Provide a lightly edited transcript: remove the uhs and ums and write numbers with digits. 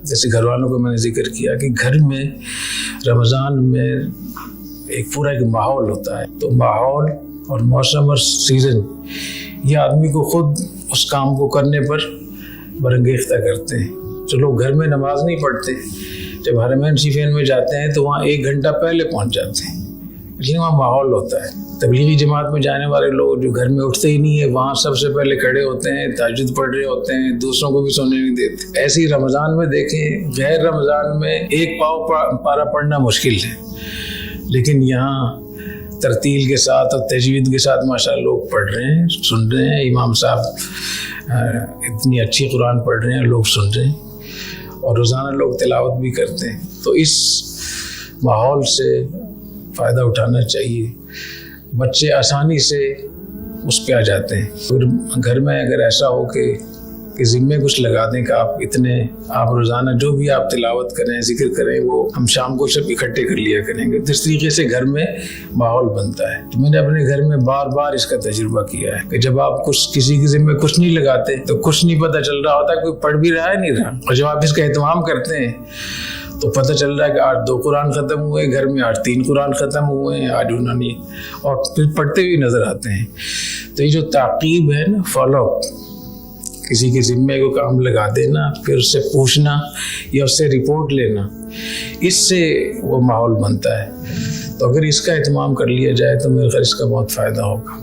جیسے گھر والوں کو میں نے ذکر کیا کہ گھر میں رمضان میں ایک پورا ایک ماحول ہوتا ہے، تو ماحول اور موسم اور سیزن یہ آدمی کو خود اس کام کو کرنے پر برانگیختہ کرتے ہیں۔ جو لوگ گھر میں نماز نہیں پڑھتے، جب حرمین شریفین میں جاتے ہیں تو وہاں 1 گھنٹہ پہلے پہنچ جاتے ہیں، لیکن وہاں ماحول ہوتا ہے۔ تبلیغی جماعت میں جانے والے لوگ جو گھر میں اٹھتے ہی نہیں ہے، وہاں سب سے پہلے کھڑے ہوتے ہیں، تہجد پڑھ رہے ہوتے ہیں، دوسروں کو بھی سونے نہیں دیتے۔ ایسے ہی رمضان میں دیکھیں، غیر رمضان میں ایک پارہ پڑھنا مشکل ہے، لیکن یہاں ترتیل کے ساتھ اور تجوید کے ساتھ ماشاءاللہ لوگ پڑھ رہے ہیں، سن رہے ہیں۔ امام صاحب اتنی اچھی قرآن پڑھ رہے ہیں، لوگ سن رہے ہیں، اور روزانہ لوگ تلاوت بھی کرتے ہیں۔ تو اس ماحول سے فائدہ اٹھانا چاہیے۔ بچے آسانی سے اس پہ آ جاتے ہیں۔ پھر گھر میں اگر ایسا ہو کہ ذمے کچھ لگا دیں کہ آپ روزانہ جو بھی آپ تلاوت کریں، ذکر کریں، وہ ہم شام کو سب اکٹھے کر لیا کریں گے، اس طریقے سے گھر میں ماحول بنتا ہے۔ تو میں نے اپنے گھر میں بار بار اس کا تجربہ کیا ہے کہ جب آپ کسی کے ذمے کچھ نہیں لگاتے تو کچھ نہیں پتہ چل رہا ہوتا کوئی پڑھ بھی رہا ہے نہیں رہا، اور جب آپ اس کا اہتمام کرتے ہیں تو پتہ چل رہا ہے کہ آج 2 قرآن ختم ہوئے گھر میں، آج 3 قرآن ختم ہوئے ہیں، آج انہوں نے، اور پھر پڑھتے بھی نظر آتے ہیں۔ تو یہ جو تعقیب ہے نا، فالو اپ، کسی کے ذمے کو کام لگا دینا، پھر اس سے پوچھنا یا اس سے رپورٹ لینا، اس سے وہ ماحول بنتا ہے۔ تو اگر اس کا اہتمام کر لیا جائے تو میرے خیال اس کا بہت فائدہ ہوگا۔